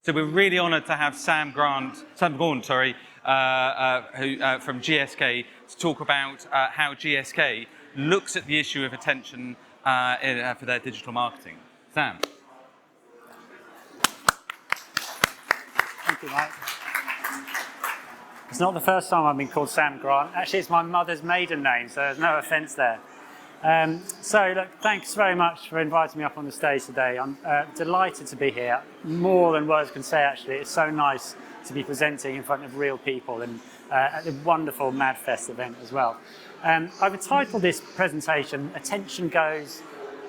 So we're really honoured to have Sam Gaunt, sorry, from GSK to talk about how GSK looks at the issue of attention for their digital marketing. Sam. Thank you, Mike. It's not the first time I've been called Sam Grant. Actually, it's my mother's maiden name, so there's no offence there. So, look, thanks very much for inviting me up on the stage today. I'm delighted to be here. More than words can say, actually. It's so nice to be presenting in front of real people and at the wonderful MadFest event as well. I've entitled this presentation, Attention Goes...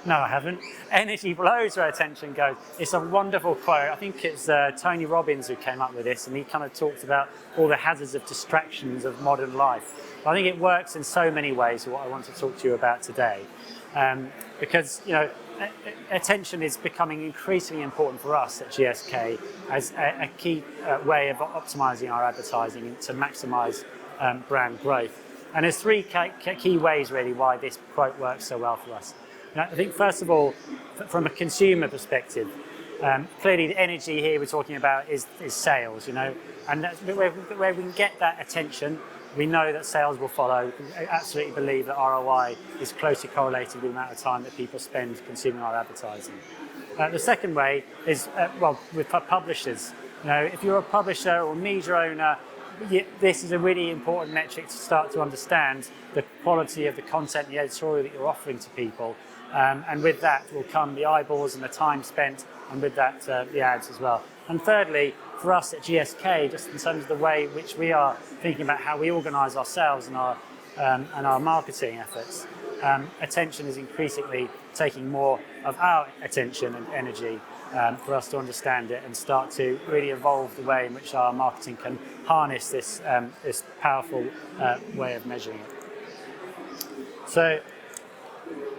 No, I haven't. Energy flows where attention goes. It's a wonderful quote. I think it's Tony Robbins who came up with this, and he kind of talked about all the hazards of distractions of modern life. I think it works in so many ways, what I want to talk to you about today. Because, you know, attention is becoming increasingly important for us at GSK as a key way of optimising our advertising to maximise brand growth. And there's three key ways, really, why this quote works so well for us. I think, first of all, from a consumer perspective, clearly the energy here we're talking about is sales, you know, and that's where we can get that attention, we know that sales will follow. We absolutely believe that ROI is closely correlated with the amount of time that people spend consuming our advertising. The second way is, with publishers. You know, if you're a publisher or media owner, this is a really important metric to start to understand the quality of the content, the editorial that you're offering to people. And with that will come the eyeballs and the time spent, and with that the ads as well. And thirdly, for us at GSK, just in terms of the way in which we are thinking about how we organise ourselves and our marketing efforts, attention is increasingly taking more of our attention and energy for us to understand it and start to really evolve the way in which our marketing can harness this powerful way of measuring it. So,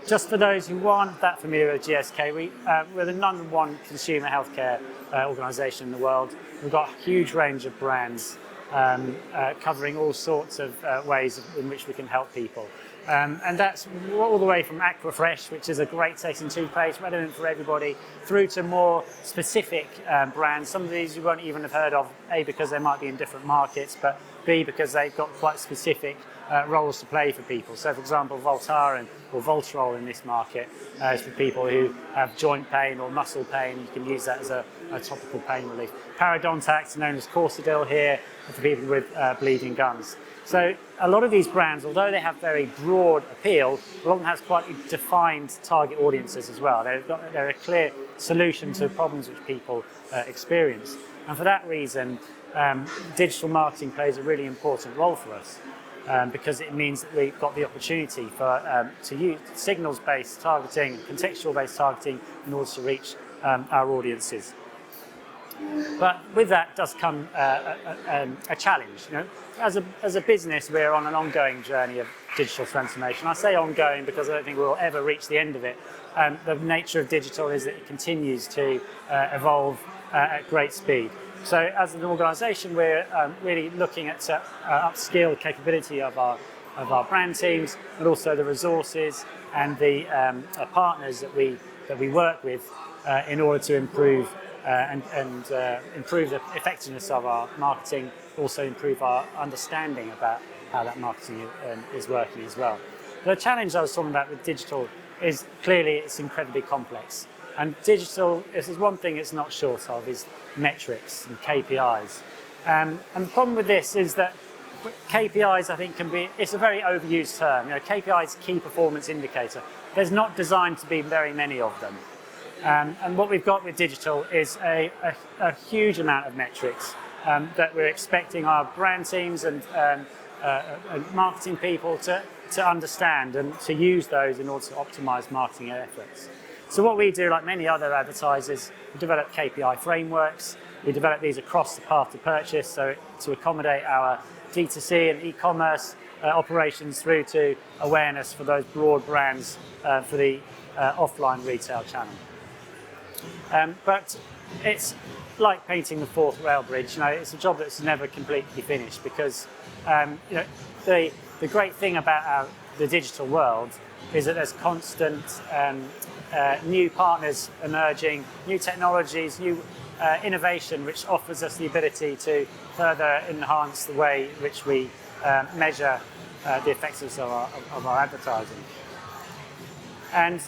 just for those who aren't that familiar with GSK, we're the #1 consumer healthcare organisation in the world. We've got a huge range of brands covering all sorts of ways in which we can help people. And that's all the way from Aquafresh, which is a great tasting toothpaste, relevant for everybody, through to more specific brands. Some of these you won't even have heard of, A, because they might be in different markets, but B, because they've got quite specific roles to play for people. So, for example, Voltaren or Voltarol in this market is for people who have joint pain or muscle pain. You can use that as a topical pain relief. Parodontax, known as Corsadil here, for people with bleeding gums. So a lot of these brands, although they have very broad appeal, a lot of them have quite defined target audiences as well. They're a clear solution to problems which people experience. And for that reason, digital marketing plays a really important role for us. Because it means that we've got the opportunity to use signals-based targeting, contextual-based targeting in order to reach our audiences. But with that does come a challenge. You know, as a business, we're on an ongoing journey of digital transformation. I say ongoing because I don't think we'll ever reach the end of it. The nature of digital is that it continues to evolve at great speed. So as an organisation, we're really looking at upskill the capability of our brand teams, but also the resources and the partners that we work with in order to improve and improve the effectiveness of our marketing, also improve our understanding about how that marketing is working as well. The challenge I was talking about with digital is clearly it's incredibly complex. And digital, if there's one thing it's not short of, is metrics and KPIs. And the problem with this is that KPIs, I think, it's a very overused term. You know, KPIs, key performance indicator. There's not designed to be very many of them. And what we've got with digital is a huge amount of metrics that we're expecting our brand teams and marketing people to understand and to use those in order to optimize marketing efforts. So what we do, like many other advertisers, we develop KPI frameworks. We develop these across the path to purchase, so to accommodate our D2C and e-commerce operations through to awareness for those broad brands for the offline retail channel. But it's like painting the fourth rail bridge. You know, it's a job that's never completely finished because you know, the great thing about the digital world is that there's constant new partners emerging, new technologies, new innovation which offers us the ability to further enhance the way in which we measure the effectiveness of our advertising. And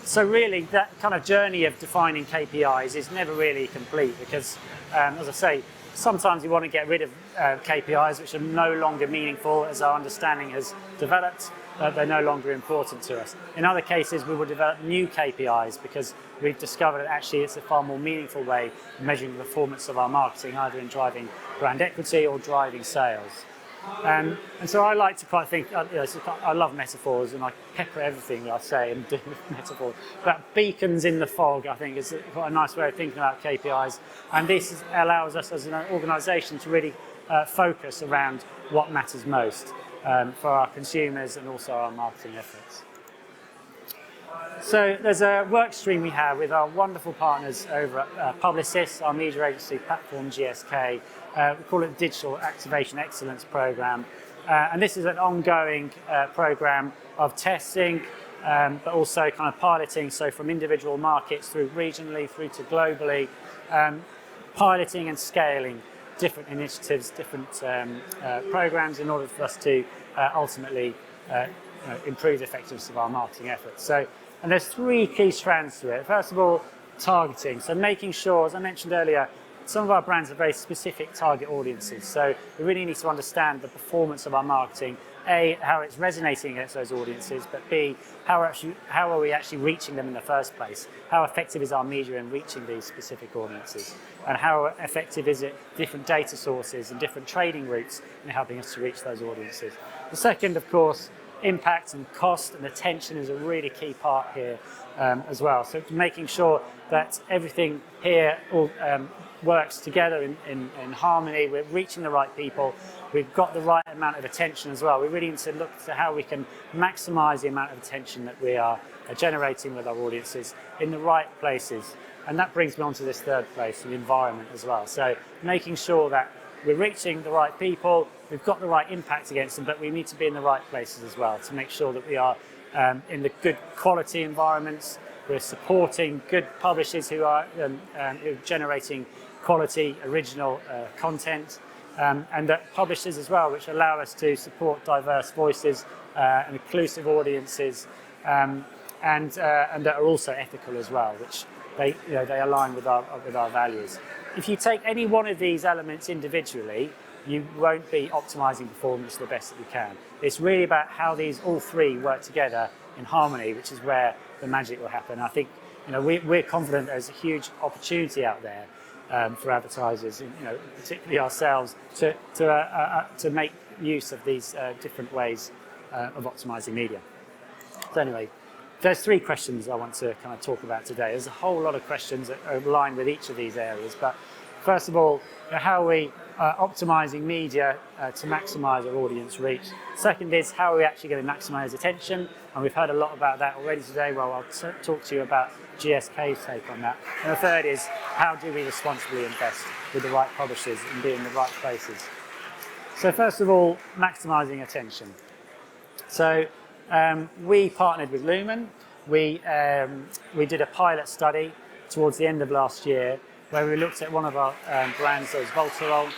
so really that kind of journey of defining KPIs is never really complete because, as I say, sometimes we want to get rid of KPIs which are no longer meaningful as our understanding has developed. They're no longer important to us. In other cases, we will develop new KPIs because we've discovered that actually it's a far more meaningful way of measuring the performance of our marketing, either in driving brand equity or driving sales. And so I like to quite think, I love metaphors and I pepper everything I say and do with metaphors. But beacons in the fog, I think, is quite a nice way of thinking about KPIs. And this allows us as an organisation to really focus around what matters most for our consumers and also our marketing efforts. So there's a work stream we have with our wonderful partners over at Publicis, our media agency platform GSK. We call it the Digital Activation Excellence Programme. And this is an ongoing programme of testing, but also kind of piloting, so from individual markets through regionally, through to globally, piloting and scaling different initiatives, different programmes in order for us to ultimately improve the effectiveness of our marketing efforts. So, and there's three key strands to it. First of all, targeting. So making sure, as I mentioned earlier, some of our brands are very specific target audiences. So we really need to understand the performance of our marketing, A, how it's resonating against those audiences, but B, how are we actually reaching them in the first place? How effective is our media in reaching these specific audiences? And how effective is it different data sources and different trading routes in helping us to reach those audiences? The second, of course, impact and cost and attention is a really key part here as well. So making sure that everything here all works together in harmony. We're reaching the right people. We've got the right amount of attention as well. We really need to look to how we can maximise the amount of attention that we are generating with our audiences in the right places. And that brings me on to this third place, the environment as well. So making sure that we're reaching the right people, we've got the right impact against them, but we need to be in the right places as well to make sure that we are in the good quality environments. We're supporting good publishers who are generating quality, original content, and that publishers as well, which allow us to support diverse voices and inclusive audiences, and that are also ethical as well, which they align with our values. If you take any one of these elements individually, you won't be optimizing performance the best that you can. It's really about how these all three work together in harmony, which is where the magic will happen. I think we're confident there's a huge opportunity out there for advertisers, particularly ourselves, to make use of these different ways of optimizing media. So anyway, there's three questions I want to kind of talk about today. There's a whole lot of questions that are aligned with each of these areas, but first of all, how are we optimizing media to maximize our audience reach? Second is, how are we actually going to maximize attention? And we've heard a lot about that already today. Well, I'll talk to you about GSK's take on that. And the third is, how do we responsibly invest with the right publishers and be in the right places? So first of all, maximizing attention. So we partnered with Lumen. We did a pilot study towards the end of last year where we looked at one of our brands, that was Voltarol,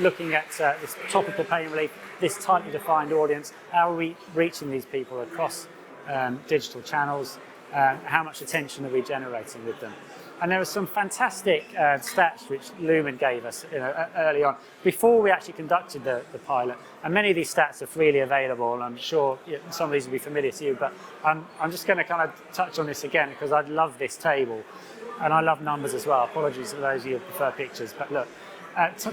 looking at this topical pain relief, this tightly defined audience. How are we reaching these people across digital channels? How much attention are we generating with them? And there were some fantastic stats which Lumen gave us early on, before we actually conducted the pilot. And many of these stats are freely available, and I'm sure some of these will be familiar to you, but I'm just going to kind of touch on this again because I love this table. And I love numbers as well. Apologies for those of you who prefer pictures, but look,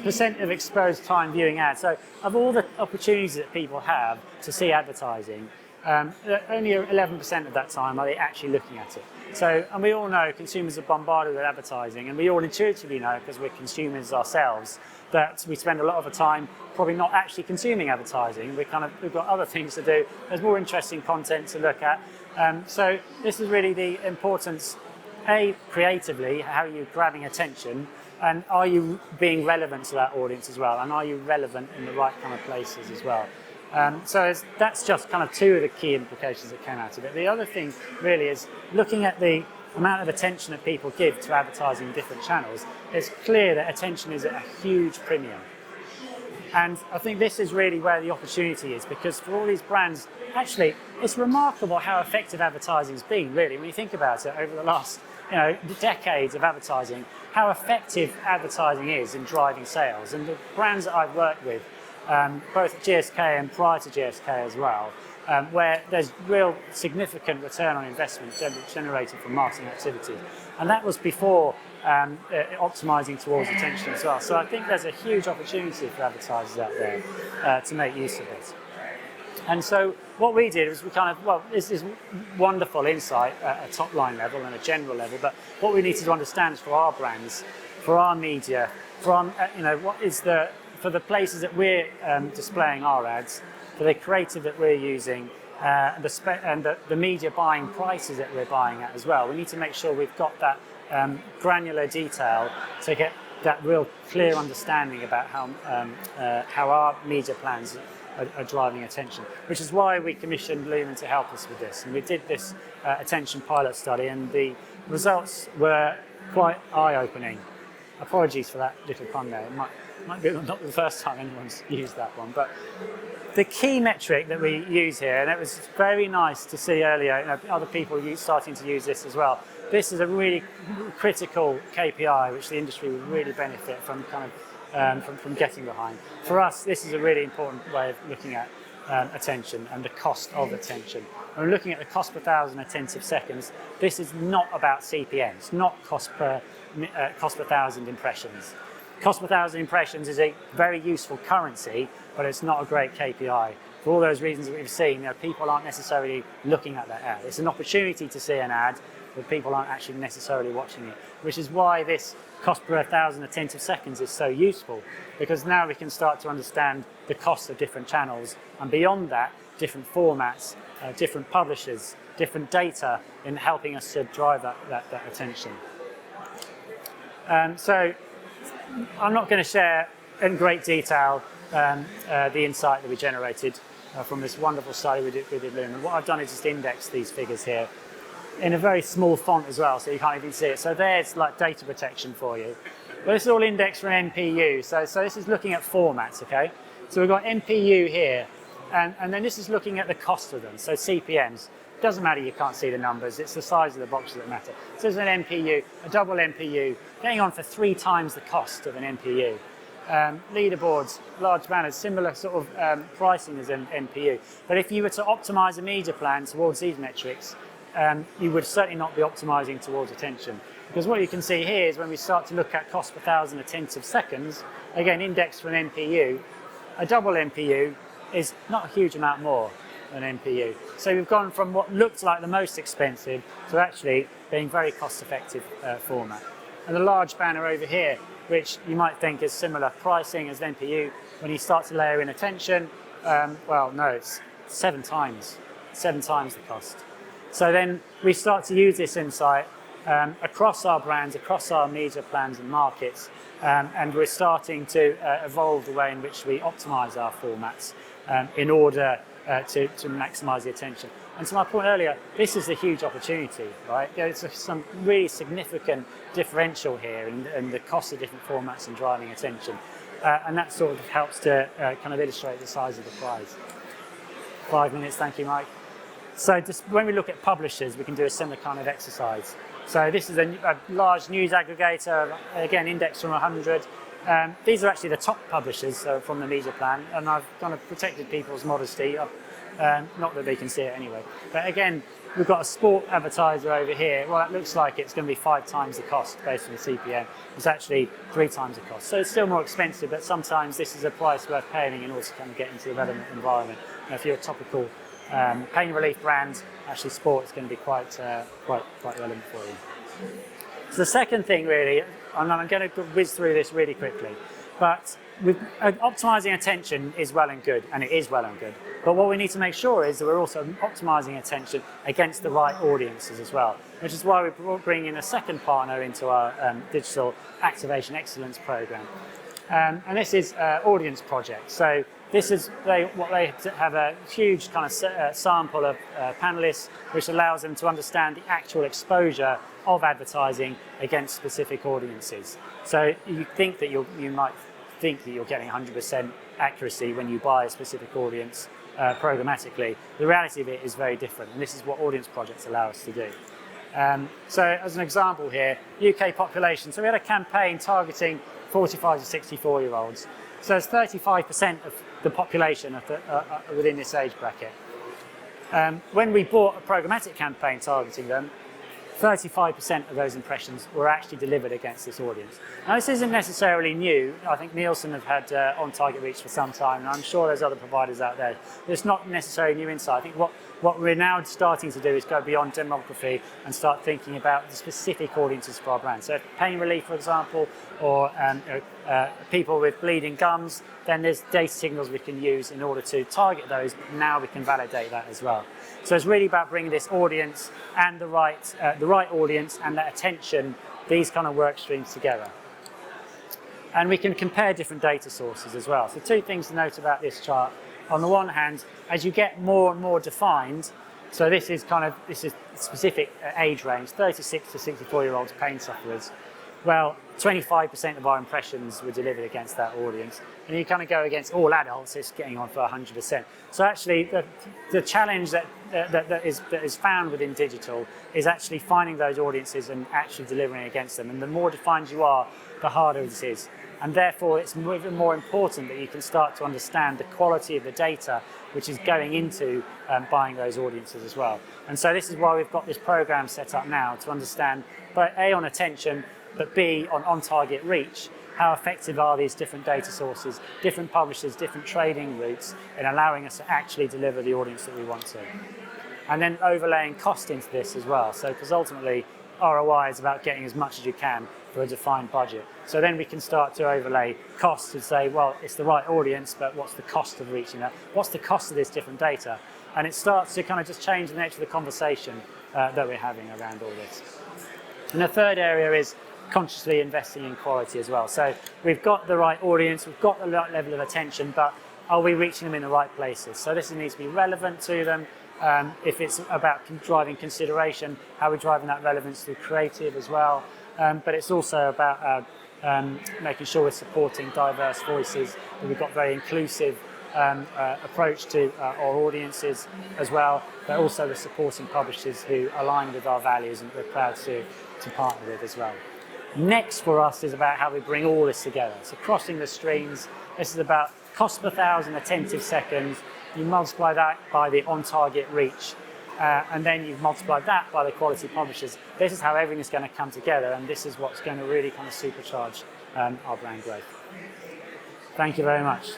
percent of exposed time viewing ads. So of all the opportunities that people have to see advertising, only 11% of that time are they actually looking at it. So, and we all know consumers are bombarded with advertising, and we all intuitively know, because we're consumers ourselves, that we spend a lot of the time probably not actually consuming advertising. We've got other things to do. There's more interesting content to look at. So this is really the importance, A, creatively, how are you grabbing attention, and are you being relevant to that audience as well, and are you relevant in the right kind of places as well? That's just kind of two of the key implications that came out of it. The other thing really is looking at the amount of attention that people give to advertising in different channels. It's clear that attention is at a huge premium. And I think this is really where the opportunity is, because for all these brands, actually, it's remarkable how effective advertising has been, really, when you think about it over the last decades of advertising, how effective advertising is in driving sales. And the brands that I've worked with, both at GSK and prior to GSK as well, where there's real significant return on investment generated from marketing activity. And that was before optimising towards attention as well. So I think there's a huge opportunity for advertisers out there to make use of it. And so what we did was this is wonderful insight at a top line level and a general level, but what we need to understand is for our brands, for our media, for the places that we're displaying our ads, for the creative that we're using, and the media buying prices that we're buying at as well. We need to make sure we've got that granular detail to get that real clear understanding about how our media plans are driving attention, which is why we commissioned Lumen to help us with this. And we did this attention pilot study, and the results were quite eye-opening. Apologies for that little pun there. It might be not the first time anyone's used that one, but the key metric that we use here, and it was very nice to see earlier, other people starting to use this as well. This is a really critical KPI which the industry would really benefit from from getting behind. For us, this is a really important way of looking at attention and the cost of attention. When we're looking at the cost per thousand attentive seconds, this is not about CPM. It's not cost per thousand impressions. Cost per thousand impressions is a very useful currency, but it's not a great KPI. For all those reasons that we've seen, people aren't necessarily looking at that ad. It's an opportunity to see an ad, but people aren't actually necessarily watching it, which is why this cost per 1,000 attentive seconds is so useful, because now we can start to understand the cost of different channels, and beyond that, different formats, different publishers, different data in helping us to drive that attention. So I'm not going to share in great detail the insight that we generated from this wonderful study we did with Lumen. What I've done is just index these figures here in a very small font as well, so you can't even see it. So there's like data protection for you. But this is all indexed from MPU. So this is looking at formats, okay? So we've got MPU here, and then this is looking at the cost of them, so CPMs. Doesn't matter, you can't see the numbers, it's the size of the boxes that matter. So there's an MPU, a double MPU, going on for 3 times the cost of an MPU. Leaderboards, large banners, similar sort of pricing as an MPU. But if you were to optimize a media plan towards these metrics, you would certainly not be optimizing towards attention. Because what you can see here is when we start to look at cost per thousand attentive seconds, again indexed from MPU, a double MPU is not a huge amount more than MPU. So we've gone from what looked like the most expensive to actually being very cost effective format. And the large banner over here, which you might think is similar pricing as MPU, when you start to layer in attention, well, no, it's 7 times the cost. So then we start to use this insight across our brands, across our media plans and markets, and we're starting to evolve the way in which we optimize our formats in order to maximize the attention. And to my point earlier, this is a huge opportunity, right? There's some really significant differential here in the cost of different formats and driving attention. And that sort of helps to kind of illustrate the size of the prize. 5 minutes, thank you, Mike. So just when we look at publishers, we can do a similar kind of exercise. So this is a large news aggregator, again, indexed from 100. These are actually the top publishers from the media plan, and I've kind of protected people's modesty, not that they can see it anyway. But again, we've got a sport advertiser over here. Well, that looks like it's going to be 5 times the cost based on the CPM. It's actually 3 times the cost. So it's still more expensive, but sometimes this is a price worth paying in order to kind of get into the relevant environment. Now, if you're a topical pain relief brand, actually sport is going to be quite relevant for you. So the second thing really, and I'm going to whiz through this really quickly, but optimizing attention is well and good, and it is well and good. But what we need to make sure is that we're also optimizing attention against the right audiences as well, which is why we're bringing in a second partner into our digital activation excellence program. And this is Audience Project. So this is what they have a huge kind of sample of panelists, which allows them to understand the actual exposure of advertising against specific audiences. So you think that you might think that you're getting 100% accuracy when you buy a specific audience programmatically. The reality of it is very different, and this is what audience projects allow us to do. So as an example here, UK population. So we had a campaign targeting 45 to 64-year-olds. So it's 35% of the population within this age bracket. When we bought a programmatic campaign targeting them, 35% of those impressions were actually delivered against this audience. Now, this isn't necessarily new. I think Nielsen have had on-target reach for some time, and I'm sure there's other providers out there. It's not necessarily new insight. I think what we're now starting to do is go beyond demography and start thinking about the specific audiences for our brand. So pain relief, for example, or people with bleeding gums, then there's data signals we can use in order to target those. Now we can validate that as well. So it's really about bringing this audience and the right audience and that attention, these kind of work streams together. And we can compare different data sources as well. So two things to note about this chart. On the one hand, as you get more and more defined, so this is specific age range, 36 to 64-year-olds pain sufferers. Well, 25% of our impressions were delivered against that audience. And you kind of go against all adults, it's getting on for 100%. So actually, the challenge that is found within digital is actually finding those audiences and actually delivering against them. And the more defined you are, the harder it is. And therefore, it's even more important that you can start to understand the quality of the data which is going into buying those audiences as well. And so this is why we've got this program set up now to understand, but A, on attention, but B, on target reach, how effective are these different data sources, different publishers, different trading routes in allowing us to actually deliver the audience that we want to. And then overlaying cost into this as well. So, because ultimately ROI is about getting as much as you can for a defined budget. So then we can start to overlay costs to say, well, it's the right audience, but what's the cost of reaching that? What's the cost of this different data? And it starts to kind of just change the nature of the conversation that we're having around all this. And the third area is consciously investing in quality as well. So we've got the right audience, we've got the right level of attention, but are we reaching them in the right places? So this needs to be relevant to them. If it's about driving consideration, how are we driving that relevance through creative as well? But it's also about making sure we're supporting diverse voices, that we've got very inclusive approach to our audiences as well, but also we're supporting publishers who align with our values and we're proud to partner with as well. Next for us is about how we bring all this together. So crossing the streams, this is about cost per thousand attentive seconds. You multiply that by the on-target reach, and then you've multiplied that by the quality publishers. This is how everything is going to come together, and this is what's going to really kind of supercharge our brand growth. Thank you very much.